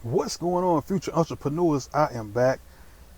What's going on, future entrepreneurs? I am back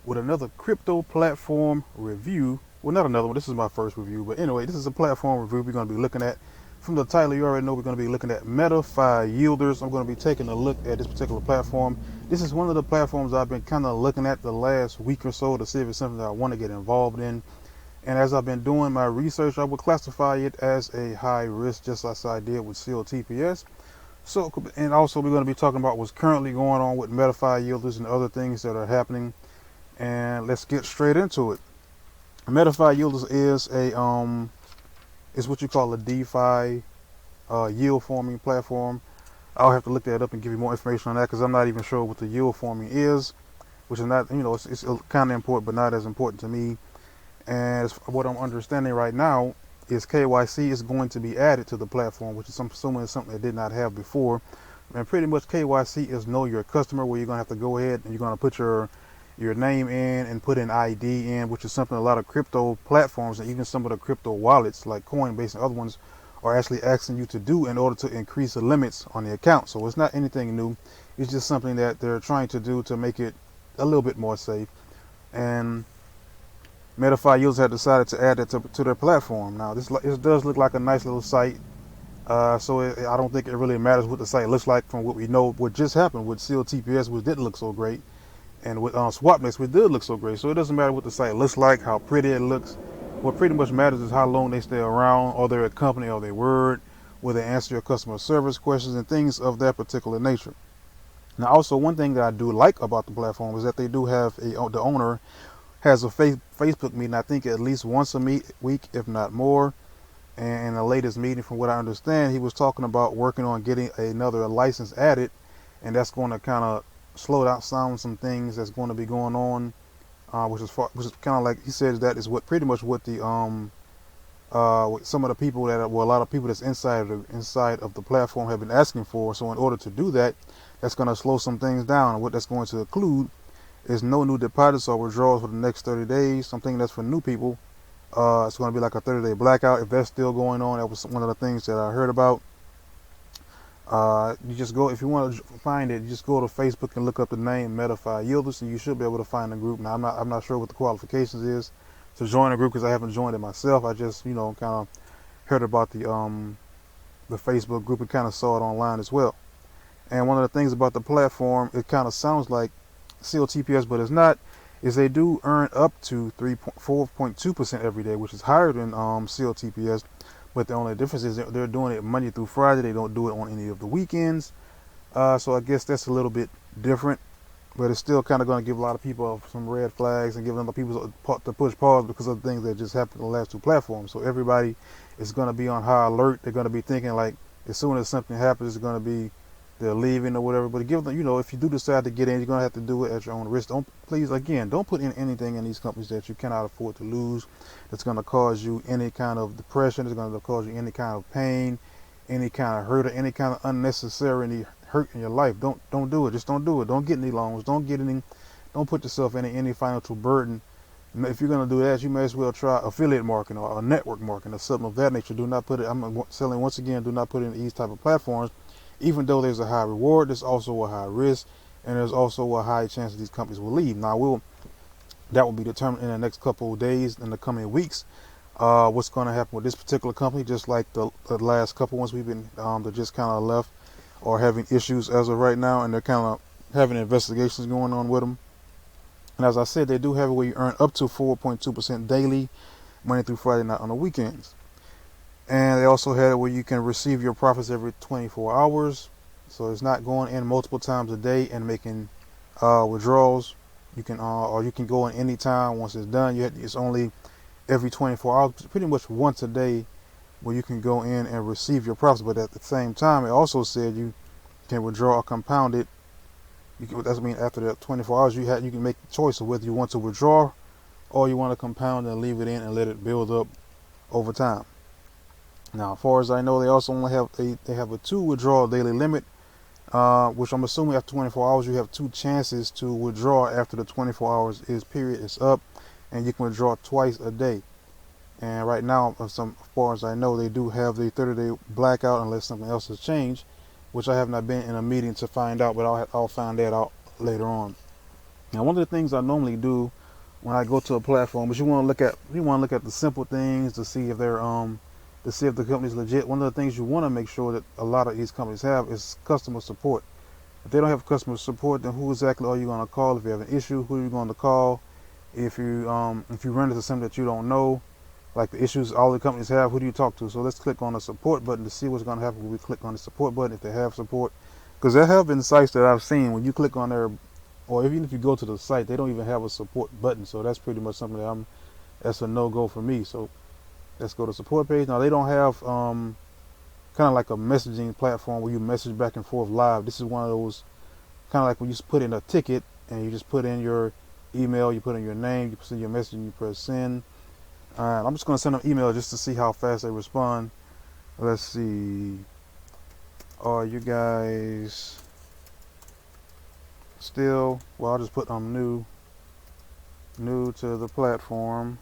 with another crypto platform review. Well, not another one. This is my first review, but anyway, this is a platform review we're going to be looking at. From the title, you already know we're going to be looking at Metafi Yielders. I'm going to be taking a look at this particular platform. This is one of the platforms I've been kind of looking at the last week or so to see if it's something that I want to get involved in. And as I've been doing my research, I would classify it as a high risk, just as I did with COTPS. So, and also we're going to be talking about what's currently going on with Metafi Yielders and other things that are happening. And let's get straight into it. Metafi Yielders is what you call a DeFi yield forming platform. I'll have to look that up and give you more information on that because I'm not even sure what the yield forming is, which is not, it's kind of important, but not as important to me. And what I'm understanding right now is KYC is going to be added to the platform, which is I'm assuming is something it did not have before. And pretty much KYC is know your customer, where you're going to have to go ahead and you're going to put your name in and put an ID in, which is something a lot of crypto platforms and even some of the crypto wallets like Coinbase and other ones are actually asking you to do in order to increase the limits on the account. So it's not anything new. It's just something that they're trying to do to make it a little bit more safe. And Metafi users have decided to add that to their platform. Now, this does look like a nice little site. So I don't think it really matters what the site looks like from what we know. What just happened with COTPS, which didn't look so great, and with SwapNext, which did look so great. So it doesn't matter what the site looks like, how pretty it looks. What pretty much matters is how long they stay around, or they're a company of their word, where they answer your customer service questions and things of that particular nature. Now, also one thing that I do like about the platform is that they do have the owner has a Facebook meeting, I think at least once a week, if not more. And in the latest meeting, from what I understand, he was talking about working on getting another license added, and that's going to kind of slow down some things that's going to be going on, which is kind of like he says that is what pretty much what the some of the people that a lot of people that's inside of the platform have been asking for. So in order to do that, that's going to slow some things down. And what that's going to include is no new deposits or withdrawals for the next 30 days. Something that's for new people. It's going to be like a 30-day blackout if that's still going on. That was one of the things that I heard about. You just go, if you want to find it, you just go to Facebook and look up the name Metafi Yielders, and you should be able to find the group. Now, I'm not sure what the qualifications is to join a group because I haven't joined it myself. I just, kind of heard about the Facebook group and kind of saw it online as well. And one of the things about the platform, it kind of sounds like COTPS, but it's not, is they do earn up to 4.2% every day, which is higher than COTPS. But the only difference is they're doing it Monday through Friday. They don't do it on any of the weekends. So I guess that's a little bit different. But it's still kind of going to give a lot of people some red flags and give them people to push pause because of the things that just happened in the last two platforms. So everybody is going to be on high alert. They're going to be thinking like as soon as something happens, it's going to be they're leaving or whatever. But give them, if you do decide to get in, you're going to have to do it at your own risk. Don't put in anything in these companies that you cannot afford to lose. That's going to cause you any kind of depression. It's going to cause you any kind of pain, any kind of hurt, or any kind of unnecessary hurt in your life. Don't do it. Just don't do it. Don't get any loans. Don't put yourself in any financial burden. If you're going to do that, you may as well try affiliate marketing or network marketing or something of that nature. Do not put it. I'm selling once again. Do not put it in these type of platforms. Even though there's a high reward, there's also a high risk, and there's also a high chance that these companies will leave. Now, that will be determined in the next couple of days, in the coming weeks, what's going to happen with this particular company, just like the last couple ones we've been that just kind of left or having issues as of right now, and they're kind of having investigations going on with them. And as I said, they do have it where you earn up to 4.2% daily, Monday through Friday, not on the weekends. And they also had it where you can receive your profits every 24 hours. So it's not going in multiple times a day and making withdrawals. You can or you can go in any time once it's done. It's only every 24 hours, pretty much once a day, where you can go in and receive your profits. But at the same time, it also said you can withdraw or compound it. That means after the 24 hours, you can make the choice of whether you want to withdraw or you want to compound and leave it in and let it build up over time. Now, as far as I know, they also only have they have a 2 withdrawal daily limit, which I'm assuming after 24 hours you have 2 chances to withdraw after the 24 hours period is up, and you can withdraw twice a day. And right now, as far as I know, they do have the 30-day blackout unless something else has changed. which I have not been in a meeting to find out, but I'll find that out later on. Now, one of the things I normally do when I go to a platform is you want to look at the simple things to see if they're to see if the company's legit. One of the things you want to make sure that a lot of these companies have is customer support. If they don't have customer support, then who exactly are you going to call? If you have an issue, who are you going to call? If you run into something that you don't know, like the issues all the companies have, who do you talk to? So let's click on the support button to see what's going to happen when we click on the support button, if they have support. Because there have been sites that I've seen when you click on there, or even if you go to the site, they don't even have a support button. So that's pretty much something that that's a no-go for me. So let's go to support page. Now they don't have kind of like a messaging platform where you message back and forth live. This is one of those kind of like when you put in a ticket and you just put in your email, you put in your name, you send your message, and you press send. Alright, I'm just going to send them an email just to see how fast they respond. Let's see. Are you guys still, well, I'll just put new to the platform.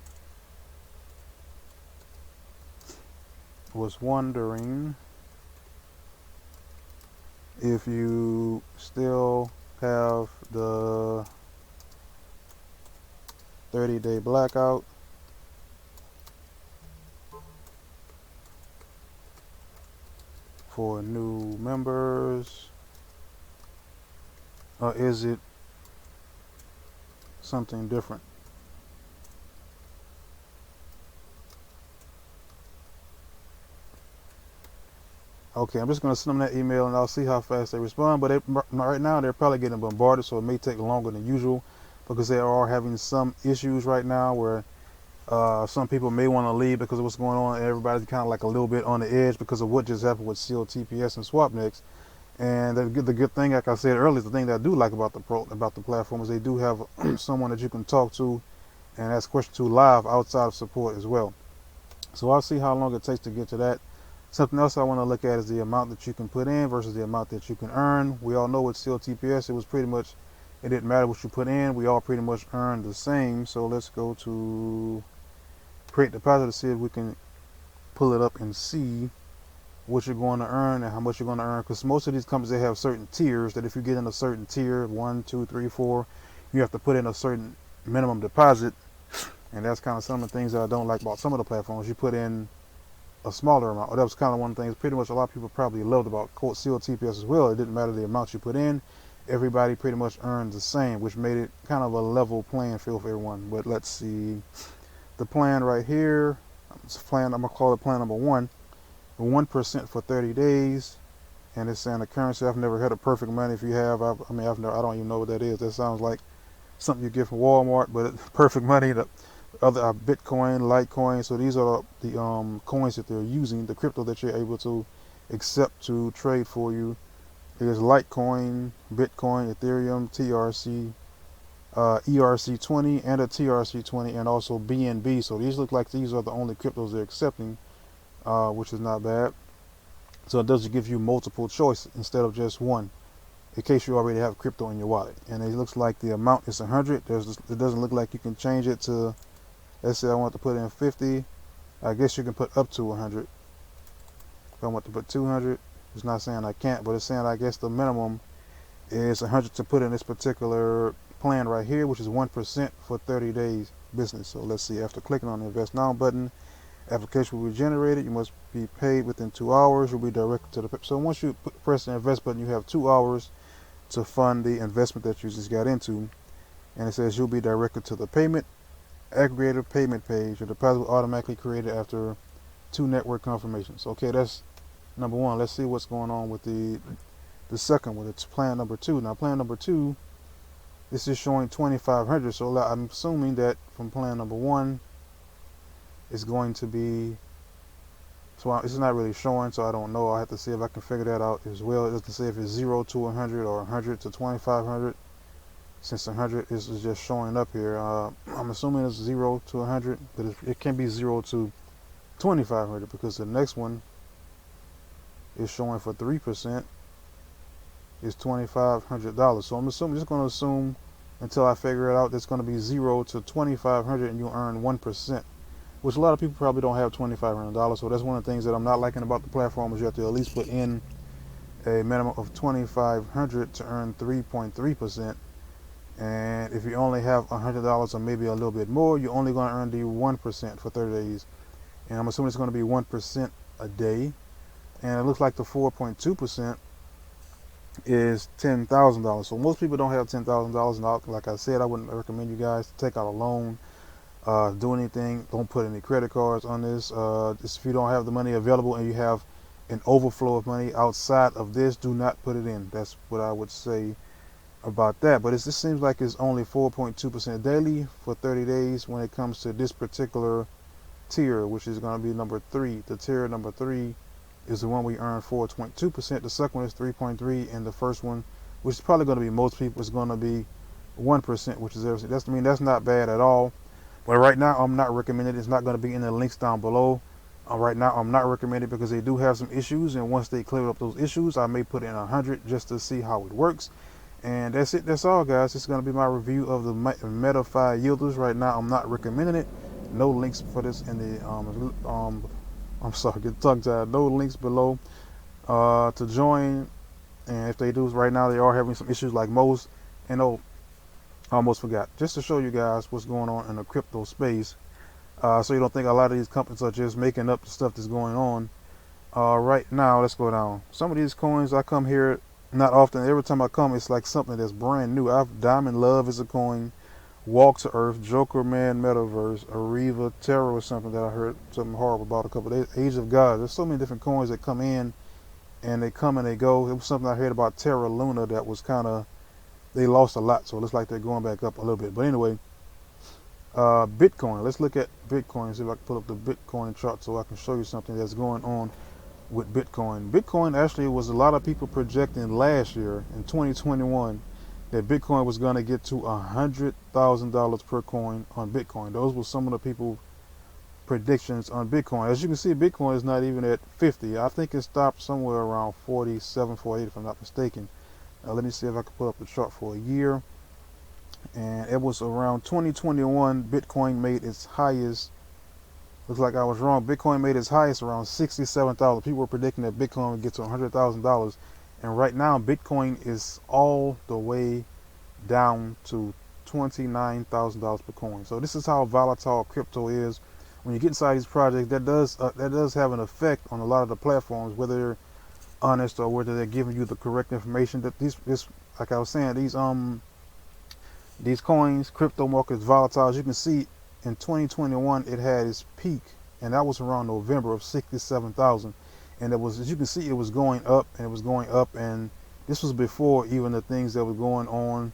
Was wondering if you still have the 30-day blackout. For new members, or is it something different? Okay, I'm just going to send them that email and I'll see how fast they respond. But right now they're probably getting bombarded, so it may take longer than usual because they are having some issues right now where some people may want to leave because of what's going on. Everybody's kind of like a little bit on the edge because of what just happened with COTPS and SwapNext. And the good thing, like I said earlier, the thing that I do like about the platform is they do have someone that you can talk to and ask questions to live outside of support as well. So I'll see how long it takes to get to that. Something else I want to look at is the amount that you can put in versus the amount that you can earn. We all know with COTPS, it was pretty much, it didn't matter what you put in. We all pretty much earned the same. So let's go to create deposit to see if we can pull it up and see what you're going to earn and how much you're going to earn. Because most of these companies, they have certain tiers that if you get in a certain tier, 1, 2, 3, 4, you have to put in a certain minimum deposit. And that's kind of some of the things that I don't like about some of the platforms. You put in a smaller amount. That was kind of one of the things pretty much a lot of people probably loved about COTPS as well. It didn't matter the amount you put in. Everybody pretty much earned the same, which made it kind of a level playing field for everyone. But let's see. The plan right here, I'm going to call it plan number 1. 1% for 30 days. And it's saying the currency. I've never heard of perfect money. If you have, I don't even know what that is. That sounds like something you get from Walmart, but perfect money, the other Bitcoin, Litecoin. So these are the coins that they're using, the crypto that you're able to accept to trade for you. There's Litecoin, Bitcoin, Ethereum, TRC, ERC20 and a TRC20, and also BNB. So these look like these are the only cryptos they're accepting, which is not bad. So it does give you multiple choice instead of just one, in case you already have crypto in your wallet. And it looks like the amount is 100. It doesn't look like you can change it to, let's say I want to put in 50. I guess you can put up to 100. If I want to put 200, it's not saying I can't, but it's saying I guess the minimum is 100 to put in this particular plan right here, which is 1% for 30 days business. So let's see, after clicking on the invest now button, application will be generated. You must be paid within 2 hours. You'll be directed to the, so once you press the invest button, you have 2 hours to fund the investment that you just got into. And it says you'll be directed to the payment aggregator payment page. Your deposit will automatically created after 2 network confirmations. Okay, that's number 1. Let's see what's going on with the second one. It's plan number 2. Now plan number 2, this is showing 2,500. So I'm assuming that from plan number 1, it's going to be, so it's not really showing, so I don't know. I have to see if I can figure that out as well. It doesn't say if it's 0 to 100 or 100 to 2,500. Since 100 is just showing up here, I'm assuming it's 0 to 100, but it can be 0 to 2,500 because the next one is showing for 3% is $2,500. So I'm just going to assume until I figure it out, it's going to be 0 to 2,500 and you earn 1%, which a lot of people probably don't have $2,500. So that's one of the things that I'm not liking about the platform is you have to at least put in a minimum of 2,500 to earn 3.3%. And if you only have $100 or maybe a little bit more, you're only going to earn the 1% for 30 days. And I'm assuming it's going to be 1% a day. And it looks like the 4.2% is $10,000. So most people don't have $10,000. And like I said, I wouldn't recommend you guys to take out a loan, do anything. Don't put any credit cards on this. Just if you don't have the money available and you have an overflow of money outside of this, do not put it in. That's what I would say about that. But it just seems like it's only 4.2% daily for 30 days when it comes to this particular tier, which is going to be number 3. The tier number 3 is the one we earn 4.2%. The second one is 3.3%, and the first one, which is probably going to be most people, is going to be 1%, which is everything. That's not bad at all. But right now, I'm not recommending it. It's not going to be in the links down below. Right now, I'm not recommending it because they do have some issues, and once they clear up those issues, I may put in 100 just to see how it works. And that's it. That's all, guys. It's going to be my review of the Metafi Yielders. Right now, I'm not recommending it. No links for this in the I'm sorry, get tongue-tied. No links below to join. And if they do, right now they are having some issues like most. And oh, I almost forgot. Just to show you guys what's going on in the crypto space, so you don't think a lot of these companies are just making up the stuff that's going on. Right now, let's go down. Some of these coins, I come here not often. Every time I come, it's like something that's brand new. Diamond Love is a coin. Walk to Earth, Joker Man Metaverse, Ariva, Terror was something that I heard something horrible about a couple of days. Age of God. There's so many different coins that come in and they come and they go. It was something I heard about Terra Luna that was kind of, they lost a lot, so it looks like they're going back up a little bit. But anyway, Bitcoin. Let's look at Bitcoin, see if I can pull up the Bitcoin chart so I can show you something that's going on with Bitcoin. Bitcoin actually was a lot of people projecting last year in 2021 that Bitcoin was going to get to $100,000 per coin on Bitcoin. Those were some of the people predictions on Bitcoin. As you can see, Bitcoin is not even at 50. I think it stopped somewhere around 47, 48 if I'm not mistaken. Let me see if I can pull up the chart for a year. And it was around 2021, Bitcoin made its highest. Looks like I was wrong. Bitcoin made its highest around 67,000. People were predicting that Bitcoin would get to $100,000. And right now, Bitcoin is all the way down to $29,000 per coin. So this is how volatile crypto is. When you get inside these projects, that does have an effect on a lot of the platforms, whether they're honest or whether they're giving you the correct information. That this like I was saying, these coins, crypto markets, volatile. As you can see, in 2021, it had its peak, and that was around November of 67,000. And it was, as you can see, it was going up and it was going up, and this was before even the things that were going on,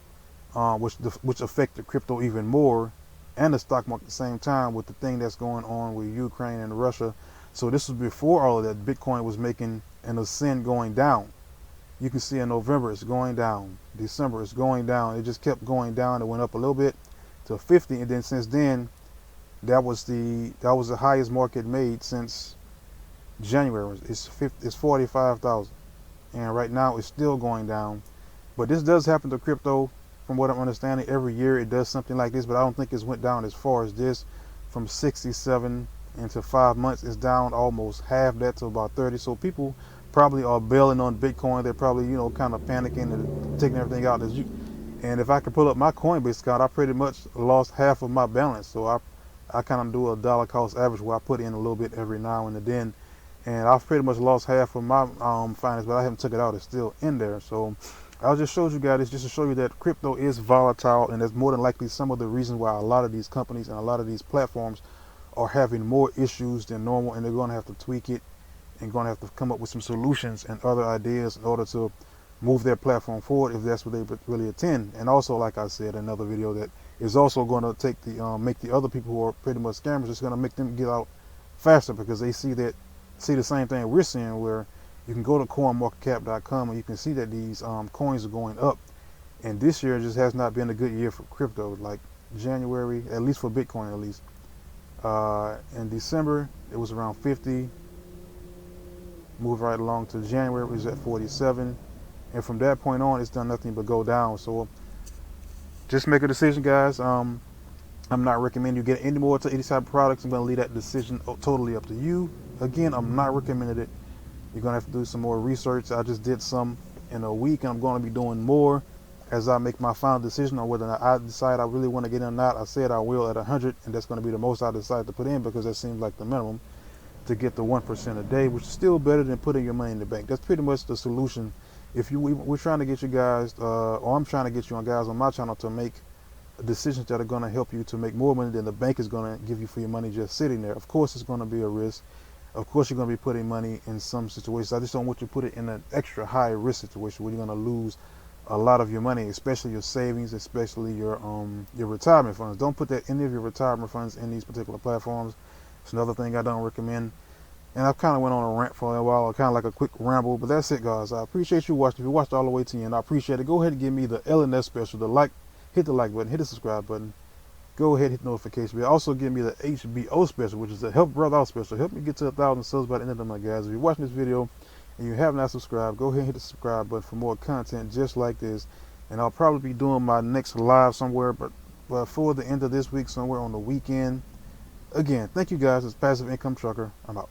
which affected crypto even more, and the stock market at the same time with the thing that's going on with Ukraine and Russia. So this was before all of that. Bitcoin was making an ascent going down. You can see in November it's going down, December it's going down. It just kept going down. It went up a little bit to 50, and then since then, that was the highest market made since January. It's 45,000, and right now it's still going down. But this does happen to crypto, from what I'm understanding. Every year it does something like this, but I don't think it's went down as far as this. From 67 into 5 months, it's down almost half that to about 30. So people probably are bailing on Bitcoin. They're probably, kind of panicking and taking everything out. And if I could pull up my Coinbase account, I pretty much lost half of my balance. So I kind of do a dollar cost average where I put in a little bit every now and then. And I've pretty much lost half of my finance, but I haven't took it out. It's still in there. So I just showed you guys this just to show you that crypto is volatile, and that's more than likely some of the reasons why a lot of these companies and a lot of these platforms are having more issues than normal, and they're going to have to tweak it and going to have to come up with some solutions and other ideas in order to move their platform forward, if that's what they really intend. And also, like I said in another video, that is also going to take the make the other people who are pretty much scammers, it's going to make them get out faster, because they see the same thing we're seeing, where you can go to coinmarketcap.com and you can see that these coins are going up. And this year just has not been a good year for crypto. Like January, at least for Bitcoin, at least. In December, it was around 50. Moved right along to January, it was at 47. And from that point on, it's done nothing but go down. So just make a decision, guys. I'm not recommending you get any more to any type of products. I'm going to leave that decision totally up to you. Again, I'm not recommending it. You're going to have to do some more research. I just did some in a week, and I'm going to be doing more as I make my final decision on whether or not I decide I really want to get in or not. I said I will at 100, and that's going to be the most I decide to put in, because that seems like the minimum to get the 1% a day, which is still better than putting your money in the bank. That's pretty much the solution. If we're trying to get you guys, or I'm trying to get you guys on my channel to make decisions that are going to help you to make more money than the bank is going to give you for your money just sitting there. Of course, it's going to be a risk. Of course, you're going to be putting money in some situations. I just don't want you to put it in an extra high risk situation where you're going to lose a lot of your money, especially your savings, especially your retirement funds. Don't put that any of your retirement funds in these particular platforms. It's another thing I don't recommend. And I kind of went on a rant for a while, kind of like a quick ramble, but that's it, guys. I appreciate you watching. If you watched all the way to the end, I appreciate it. Go ahead and give me the LNS special, hit the like button, hit the subscribe button. Go ahead and hit notification bell. Also give me the HBO special, which is the Help Brother Out special. Help me get to 1,000 subs by the end of the month, guys. If you're watching this video and you have not subscribed, go ahead and hit the subscribe button for more content just like this. And I'll probably be doing my next live somewhere, but before the end of this week, somewhere on the weekend. Again, thank you guys. It's Passive Income Trucker. I'm out.